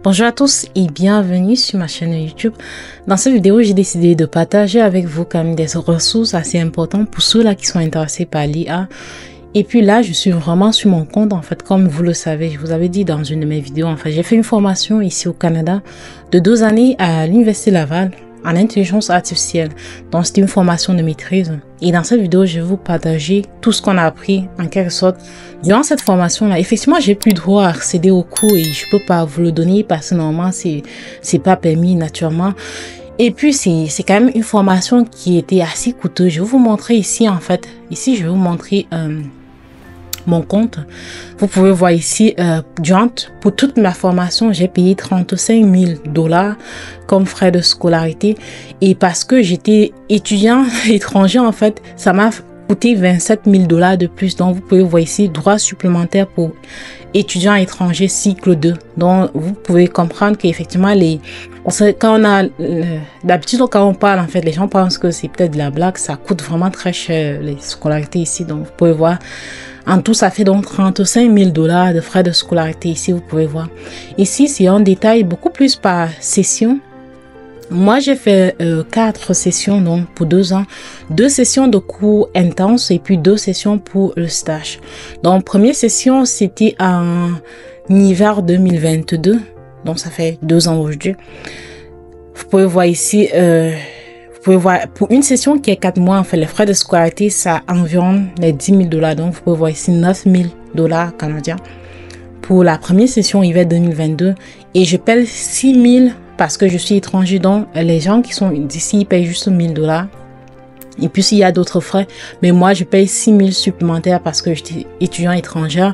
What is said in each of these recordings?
Bonjour à tous et bienvenue sur ma chaîne YouTube. Dans cette vidéo, j'ai décidé de partager avec vous quand même des ressources assez importantes pour ceux-là qui sont intéressés par l'IA. Et puis là, je suis vraiment sur mon compte, en fait, comme vous le savez, je vous avais dit dans une de mes vidéos, en fait, j'ai fait une formation ici au Canada de 2 années à l'Université Laval en intelligence artificielle. Donc, c'était une formation de maîtrise. Et dans cette vidéo, je vais vous partager tout ce qu'on a appris, en quelque sorte, durant cette formation-là. Effectivement, j'ai plus droit à accéder au cours et je peux pas vous le donner parce que normalement, c'est pas permis naturellement. Et puis, c'est quand même une formation qui était assez coûteuse. Je vais vous montrer ici, en fait. Ici, je vais vous montrer mon compte. Vous pouvez voir ici, pour toute ma formation, j'ai payé 35 000 $ comme frais de scolarité. Et parce que j'étais étudiant étranger, en fait, ça m'a coûté 27 000 $ de plus. Donc, vous pouvez voir ici, droits supplémentaires pour étudiants étrangers cycle 2. Donc, vous pouvez comprendre qu'effectivement, quand on a, d'habitude, quand on parle, en fait, les gens pensent que c'est peut-être de la blague. Ça coûte vraiment très cher, les scolarités ici. Donc, vous pouvez voir. En tout, ça fait donc 35 000 $ de frais de scolarité ici, vous pouvez voir. Ici, c'est un détail beaucoup plus par session. Moi, j'ai fait 4 sessions donc pour 2 ans. 2 sessions de cours intenses et puis 2 sessions pour le stage. Donc, première session, c'était en hiver 2022. Donc, ça fait 2 ans aujourd'hui. Vous pouvez voir ici... Vous pouvez voir, pour une session qui est 4 mois, en fait, les frais de scolarité, ça environ les 10 000 $. Donc, vous pouvez voir ici 9 000 $ canadiens. Pour la première session hiver 2022. Et je paie 6 000 parce que je suis étranger. Donc, les gens qui sont d'ici, ils payent juste 1 000 $. Et puis, s'il y a d'autres frais, mais moi, je paye 6 000 supplémentaires parce que j'étais étudiant étrangère.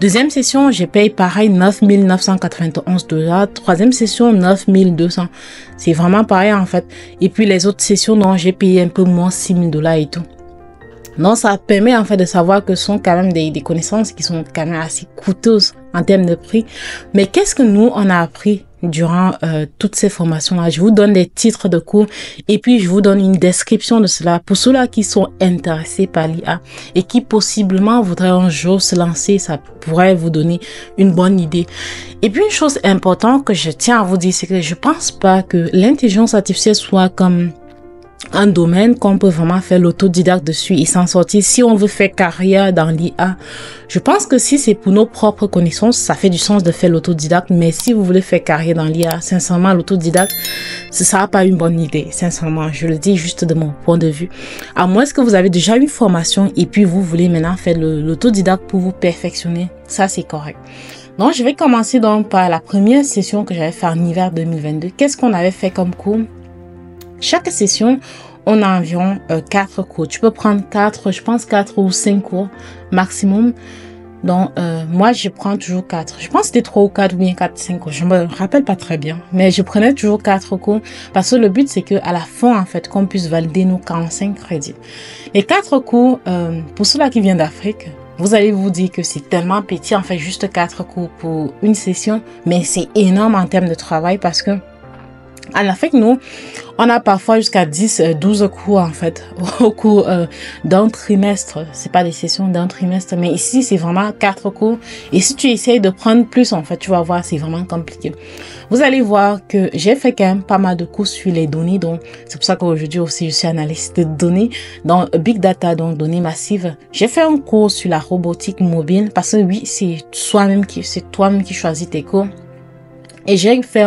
Deuxième session, je paye pareil 9 991 $. Troisième session, 9 200. C'est vraiment pareil, en fait. Et puis, les autres sessions, non, j'ai payé un peu moins 6 000 $ et tout. Donc, ça permet, en fait, de savoir que ce sont quand même des connaissances qui sont quand même assez coûteuses en termes de prix. Mais qu'est-ce que nous, on a appris durant toutes ces formations-là? Je vous donne des titres de cours et puis je vous donne une description de cela pour ceux-là qui sont intéressés par l'IA et qui possiblement voudraient un jour se lancer. Ça pourrait vous donner une bonne idée. Et puis une chose importante que je tiens à vous dire, c'est que je pense pas que l'intelligence artificielle soit comme un domaine qu'on peut vraiment faire l'autodidacte dessus et s'en sortir. Si on veut faire carrière dans l'IA, je pense que si c'est pour nos propres connaissances, ça fait du sens de faire l'autodidacte. Mais si vous voulez faire carrière dans l'IA, sincèrement, l'autodidacte, ce sera pas une bonne idée. Sincèrement, je le dis juste de mon point de vue. À moins que vous avez déjà une formation et puis vous voulez maintenant faire l'autodidacte pour vous perfectionner, ça c'est correct. Donc, je vais commencer donc par la première session que j'avais fait en hiver 2022. Qu'est-ce qu'on avait fait comme cours? Chaque session, on a environ 4 cours. Tu peux prendre 4, je pense 4 ou 5 cours maximum. Donc, moi, je prends toujours 4. Je pense que c'était 3 ou 4 ou bien 4, 5 cours. Je me rappelle pas très bien. Mais je prenais toujours 4 cours parce que le but, c'est que à la fin, en fait, qu'on puisse valider nos 45 crédits. Les 4 cours, pour ceux-là qui viennent d'Afrique, vous allez vous dire que c'est tellement petit, en fait, juste 4 cours pour une session. Mais c'est énorme en termes de travail parce que en Afrique, nous, on a parfois jusqu'à 10, 12 cours, en fait, au cours d'un trimestre. C'est pas des sessions d'un trimestre, mais ici, c'est vraiment 4 cours. Et si tu essayes de prendre plus, en fait, tu vas voir, c'est vraiment compliqué. Vous allez voir que j'ai fait quand même pas mal de cours sur les données. Donc, c'est pour ça qu'aujourd'hui aussi, je suis analyste de données dans Big Data, donc données massives. J'ai fait un cours sur la robotique mobile parce que oui, c'est toi-même qui choisis tes cours. Et j'ai fait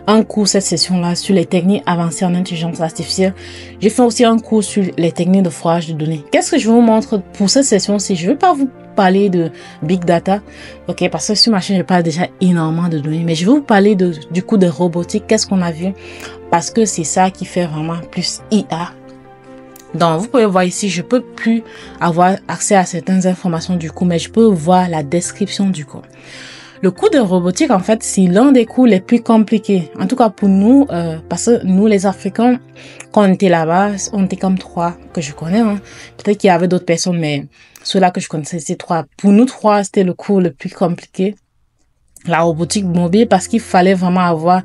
un cours cette session-là sur les techniques avancées en intelligence artificielle. J'ai fait aussi un cours sur les techniques de forage de données. Qu'est-ce que je vous montre pour cette session-ci? Je ne vais pas vous parler de Big Data, ok, parce que sur ma chaîne, je parle déjà énormément de données, mais je vais vous parler du coup de robotique. Qu'est-ce qu'on a vu? Parce que c'est ça qui fait vraiment plus IA. Donc, vous pouvez voir ici, je peux plus avoir accès à certaines informations du cours, mais je peux voir la description du cours. Le cours de robotique, en fait, c'est l'un des cours les plus compliqués. En tout cas, pour nous, parce que nous, les Africains, quand on était là-bas, on était comme 3 que je connais. Hein. Peut-être qu'il y avait d'autres personnes, mais ceux-là que je connaissais, c'était 3. Pour nous 3, c'était le cours le plus compliqué. la robotique mobile parce qu'il fallait vraiment avoir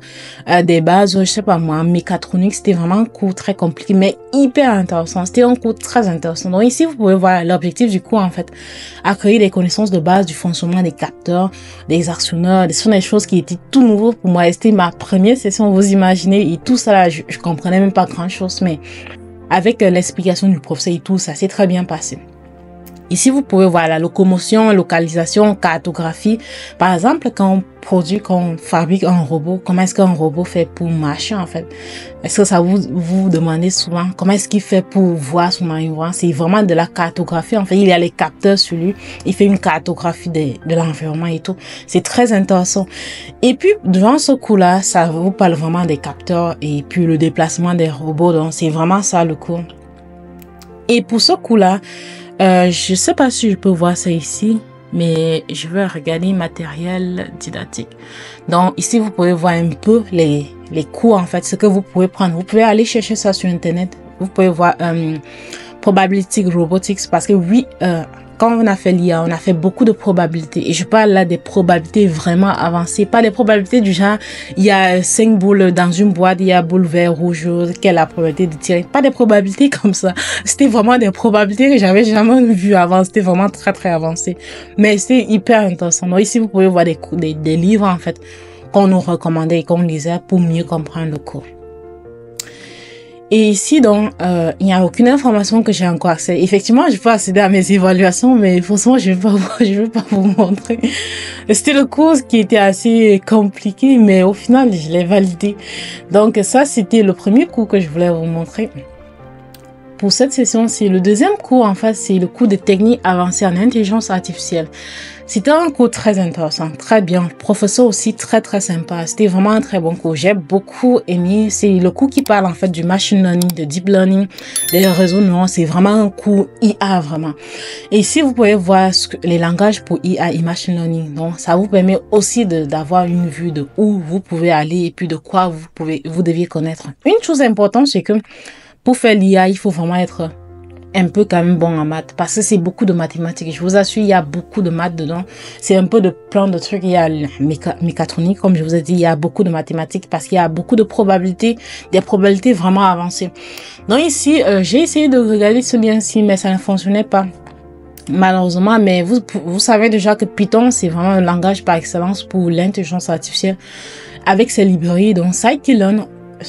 des bases, je sais pas moi, en mécatronique. C'était vraiment un cours très compliqué, mais hyper intéressant. C'était un cours très intéressant. Donc ici, vous pouvez voir l'objectif du cours, en fait, accueillir des connaissances de base du fonctionnement des capteurs, des actionneurs. Ce sont des choses qui étaient tout nouveau pour moi. C'était ma première session, vous imaginez, et tout ça là, je comprenais même pas grand chose, mais avec l'explication du professeur et tout, ça s'est très bien passé. Ici, vous pouvez voir la locomotion, localisation, cartographie. Par exemple, quand on fabrique un robot, comment est-ce qu'un robot fait pour marcher, en fait? Est-ce que ça vous demandez souvent comment est-ce qu'il fait pour voir son environnement? C'est vraiment de la cartographie. En fait, il y a les capteurs sur lui. Il fait une cartographie de l'environnement et tout. C'est très intéressant. Et puis, durant ce cours-là, ça vous parle vraiment des capteurs et puis le déplacement des robots. Donc, c'est vraiment ça le cours. Et pour ce cours-là, je sais pas si je peux voir ça ici, mais je vais regarder matériel didactique. Donc ici, vous pouvez voir un peu les cours, en fait, ce que vous pouvez prendre. Vous pouvez aller chercher ça sur Internet. Vous pouvez voir Probability Robotics parce que oui, quand on a fait l'IA, on a fait beaucoup de probabilités. Et je parle là des probabilités vraiment avancées. Pas des probabilités du genre, il y a 5 boules dans une boîte, il y a boule vert, rouge, quelle est la probabilité de tirer. Pas des probabilités comme ça. C'était vraiment des probabilités que j'avais jamais vues avant. C'était vraiment très, très avancé. Mais c'est hyper intéressant. Donc ici, vous pouvez voir des livres, en fait, qu'on nous recommandait et qu'on lisait pour mieux comprendre le cours. Et ici, donc, il n'y a aucune information que j'ai encore accès. Effectivement, je peux accéder à mes évaluations, mais forcément, je vais pas vous montrer. C'était le cours qui était assez compliqué, mais au final, je l'ai validé. Donc, ça, c'était le premier cours que je voulais vous montrer. Pour cette session, c'est le deuxième cours, en fait, c'est le cours de techniques avancées en intelligence artificielle. C'était un cours très intéressant, très bien. Le professeur aussi très, très sympa. C'était vraiment un très bon cours. J'ai beaucoup aimé. C'est le cours qui parle, en fait, du machine learning, de deep learning, des réseaux neuronaux. C'est vraiment un cours IA, vraiment. Et ici, vous pouvez voir les langages pour IA et machine learning. Donc, ça vous permet aussi d'avoir une vue de où vous pouvez aller et puis de quoi vous deviez connaître. Une chose importante, c'est que pour faire l'IA, il faut vraiment être un peu quand même bon en maths parce que c'est beaucoup de mathématiques. Je vous assure, il y a beaucoup de maths dedans. C'est un peu de plein de trucs. Il y a la mécatronique, comme je vous ai dit, il y a beaucoup de mathématiques parce qu'il y a beaucoup de probabilités, des probabilités vraiment avancées. Donc ici, j'ai essayé de regarder ce lien-ci, mais ça ne fonctionnait pas. Malheureusement, mais vous savez déjà que Python, c'est vraiment un langage par excellence pour l'intelligence artificielle avec ses librairies. Donc, Scikit-learn,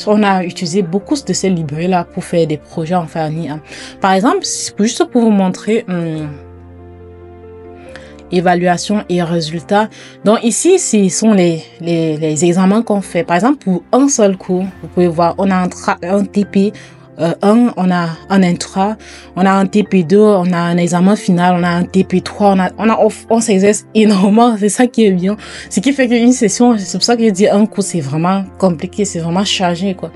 on a utilisé beaucoup de ces librairies-là pour faire des projets en IA. Par exemple, juste pour vous montrer évaluation et résultats. Donc ici, ce sont les examens qu'on fait. Par exemple, pour un seul cours, vous pouvez voir, on a un TP, on a un intra, on a un TP2, on a un examen final, on a un TP3, on s'exerce énormément. C'est ça qui est bien. Ce qui fait qu'une session, c'est pour ça que je dis un cours, c'est vraiment compliqué, c'est vraiment chargé, quoi.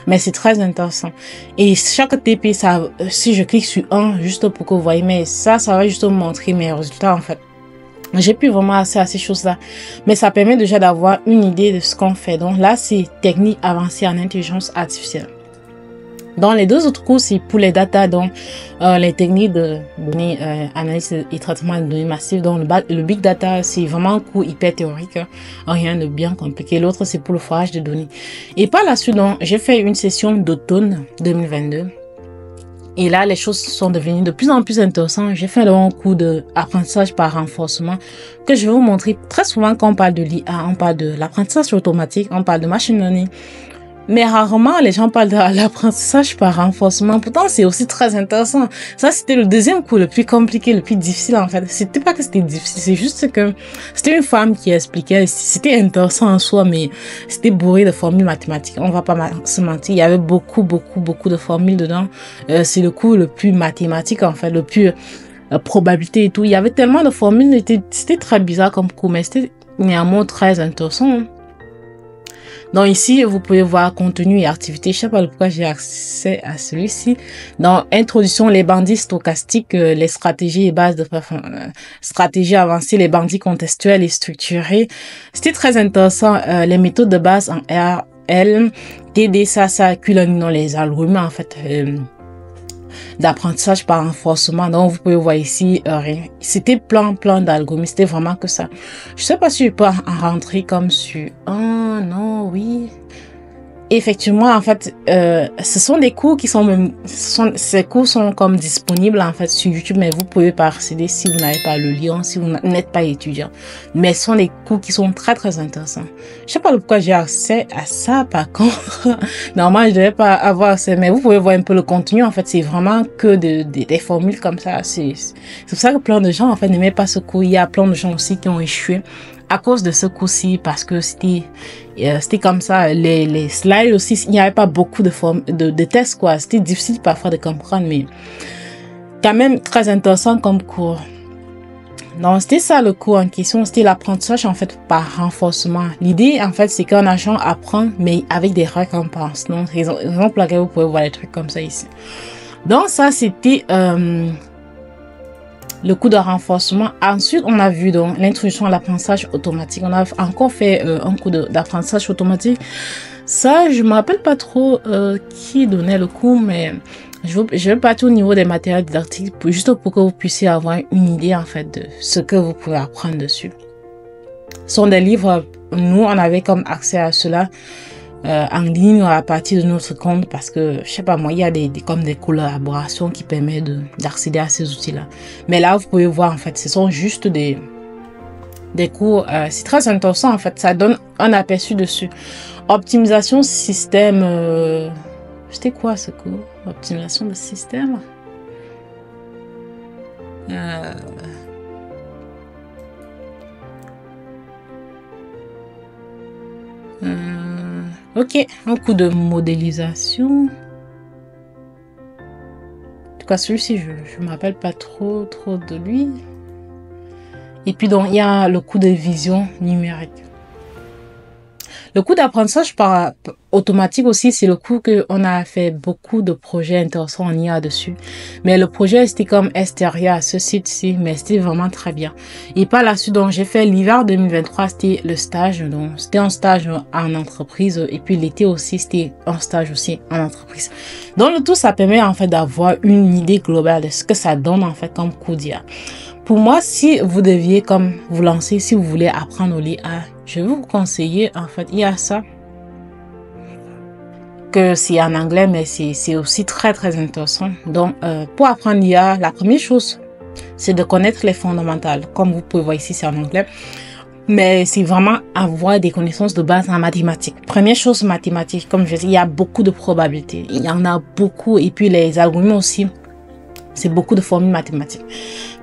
Mais c'est très intéressant. Et chaque TP, ça, si je clique sur un, juste pour que vous voyez, mais ça va juste me montrer mes résultats, en fait. J'ai plus vraiment accès à ces choses-là. Mais ça permet déjà d'avoir une idée de ce qu'on fait. Donc là, c'est technique avancée en intelligence artificielle. Dans les deux autres cours, c'est pour les data, donc les techniques de données, analyse et traitement de données massives. Donc le big data, c'est vraiment un cours hyper théorique, hein, rien de bien compliqué. L'autre, c'est pour le forage de données. Et par la suite, donc, j'ai fait une session d'automne 2022. Et là, les choses sont devenues de plus en plus intéressantes. J'ai fait un cours d'apprentissage par renforcement que je vais vous montrer. Très souvent, quand on parle de l'IA, on parle de l'apprentissage automatique, on parle de machine learning. Mais rarement, les gens parlent de l'apprentissage par renforcement. Pourtant, c'est aussi très intéressant. Ça, c'était le deuxième cours le plus compliqué, le plus difficile, en fait. C'était pas que c'était difficile, c'est juste que c'était une femme qui expliquait. C'était intéressant en soi, mais c'était bourré de formules mathématiques. On va pas se mentir. Il y avait beaucoup de formules dedans. C'est le cours le plus mathématique, en fait, le plus probabilité et tout. Il y avait tellement de formules. C'était très bizarre comme cours, mais c'était néanmoins très intéressant. Donc ici, vous pouvez voir contenu et activité. Je sais pas pourquoi j'ai accès à celui-ci. Dans introduction, les bandits stochastiques, les stratégies et bases de stratégies avancées, les bandits contextuels et structurés. C'était très intéressant. Les méthodes de base en RL, TD, ça, Q-learning dans les algorithmes, en fait. d'apprentissage par renforcement. Donc, vous pouvez voir ici, rien. C'était plein d'algorithmes. C'était vraiment que ça. Je sais pas si je peux en rentrer comme sur... Oh, non, oui. Effectivement, en fait, ce sont des cours qui sont même, ces cours sont comme disponibles en fait sur YouTube, mais vous pouvez pas accéder si vous n'avez pas le lien, si vous n'êtes pas étudiant. Mais ce sont des cours qui sont très intéressants. Je sais pas pourquoi j'ai accès à ça, par contre. Normalement, je devais pas avoir accès, mais vous pouvez voir un peu le contenu. En fait, c'est vraiment que des formules comme ça. C'est pour ça que plein de gens en fait n'aimaient pas ce cours. Il y a plein de gens aussi qui ont échoué à cause de ce coup-ci, parce que c'était comme ça. Les slides aussi, il n'y avait pas beaucoup de tests, quoi. C'était difficile parfois de comprendre, mais quand même très intéressant comme cours. Donc, c'était ça le cours en question. C'était l'apprentissage, en fait, par renforcement. L'idée, en fait, c'est qu'un agent apprend, mais avec des récompenses. Donc, raison pour laquelle vous pouvez voir des trucs comme ça ici. Donc, ça, c'était... le cours de renforcement. Ensuite, on a vu donc l'introduction à l'apprentissage automatique. On a encore fait un cours d'apprentissage automatique. Ça, je me rappelle pas trop qui donnait le cours, mais je vais partir au niveau des matériels didactiques juste pour que vous puissiez avoir une idée en fait de ce que vous pouvez apprendre dessus. Ce sont des livres, nous on avait comme accès à cela en ligne à partir de notre compte, parce que je sais pas moi, il y a comme des collaborations qui permettent d'accéder à ces outils là. Mais là vous pouvez voir en fait, ce sont juste des cours, c'est très intéressant en fait, ça donne un aperçu dessus. Optimisation système, c'était quoi ce cours? Optimisation de système, ok, un coup de modélisation. En tout cas, celui-ci, je me rappelle pas trop de lui. Et puis, donc, il y a le coup de vision numérique. Le coup d'apprentissage par automatique aussi, c'est le coup que on a fait beaucoup de projets intéressants en IA dessus. Mais le projet, c'était comme extérieur à ce site-ci, mais c'était vraiment très bien. Et par la suite, donc, j'ai fait l'hiver 2023, c'était le stage. Donc, c'était un stage en entreprise. Et puis, l'été aussi, c'était un stage aussi en entreprise. Donc, le tout, ça permet, en fait, d'avoir une idée globale de ce que ça donne, en fait, comme cours d'IA. Pour moi, si vous deviez comme vous lancer, si vous voulez apprendre l'IA, je vais vous conseiller, en fait, il y a ça, que c'est en anglais, mais c'est aussi très intéressant. Donc, pour apprendre l'IA, la première chose, c'est de connaître les fondamentales. Comme vous pouvez voir ici, c'est en anglais. Mais c'est vraiment avoir des connaissances de base en mathématiques. Première chose, mathématiques. Comme je dis, il y a beaucoup de probabilités. Il y en a beaucoup. Et puis, les algorithmes aussi. C'est beaucoup de formules mathématiques.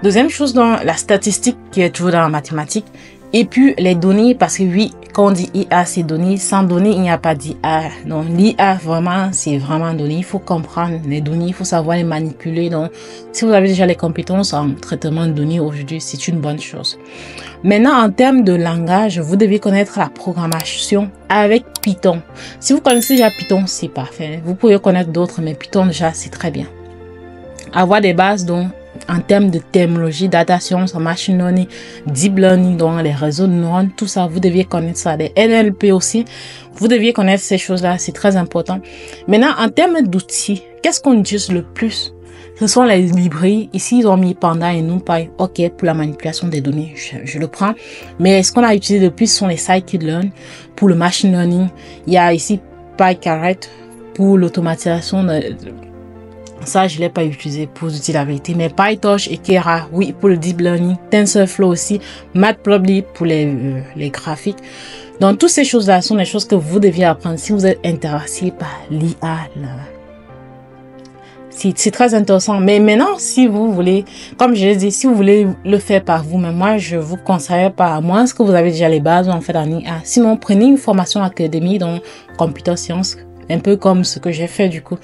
Deuxième chose, dans la statistique qui est toujours dans la mathématique. Et puis les données, parce que oui, quand on dit IA, c'est données. Sans données, il n'y a pas d'IA. Donc l'IA, vraiment, c'est vraiment données. Il faut comprendre les données, il faut savoir les manipuler. Donc, si vous avez déjà les compétences en traitement de données aujourd'hui, c'est une bonne chose. Maintenant, en termes de langage, vous devez connaître la programmation avec Python. Si vous connaissez déjà Python, c'est parfait. Vous pouvez connaître d'autres, mais Python déjà, c'est très bien. Avoir des bases donc en termes de terminologie, data science, machine learning, deep learning, donc les réseaux de neurones, tout ça, vous deviez connaître ça. Les NLP aussi, vous deviez connaître ces choses-là, c'est très important. Maintenant, en termes d'outils, qu'est-ce qu'on utilise le plus? Ce sont les librairies. Ici, ils ont mis Panda et NumPy. OK, pour la manipulation des données, je le prends. Mais ce qu'on a utilisé le plus, ce sont les scikit-learn pour le machine learning. Il y a ici PyCaret pour l'automatisation de... Ça, je ne l'ai pas utilisé pour dire la vérité. Mais PyTorch et Keras, oui, pour le deep learning. TensorFlow aussi. Matplotlib pour les graphiques. Donc, toutes ces choses-là sont des choses que vous deviez apprendre si vous êtes intéressé par l'IA. C'est très intéressant. Mais maintenant, si vous voulez, comme je l'ai dit, si vous voulez le faire par vous-même, moi, je vous conseille pas, à moins que vous avez déjà les bases en fait en IA. Sinon, prenez une formation académique dans computer science, un peu comme ce que j'ai fait du coup.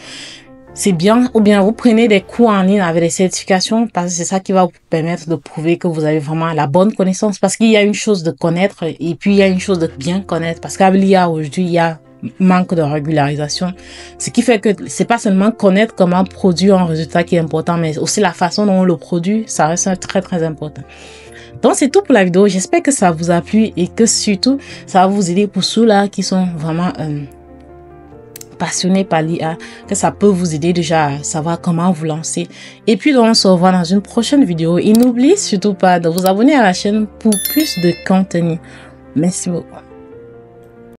C'est bien, ou bien vous prenez des cours en ligne avec des certifications, parce que c'est ça qui va vous permettre de prouver que vous avez vraiment la bonne connaissance, parce qu'il y a une chose de connaître et puis il y a une chose de bien connaître, parce qu'avec l'IA aujourd'hui, il y a manque de régularisation, ce qui fait que c'est pas seulement connaître comment produire un résultat qui est important, mais aussi la façon dont on le produit, ça reste très important. Donc c'est tout pour la vidéo, j'espère que ça vous a plu et que surtout ça va vous aider pour ceux là qui sont vraiment passionné par l'IA, que ça peut vous aider déjà à savoir comment vous lancer. Et puis, on se revoit dans une prochaine vidéo. Et n'oubliez surtout pas de vous abonner à la chaîne pour plus de contenu. Merci beaucoup.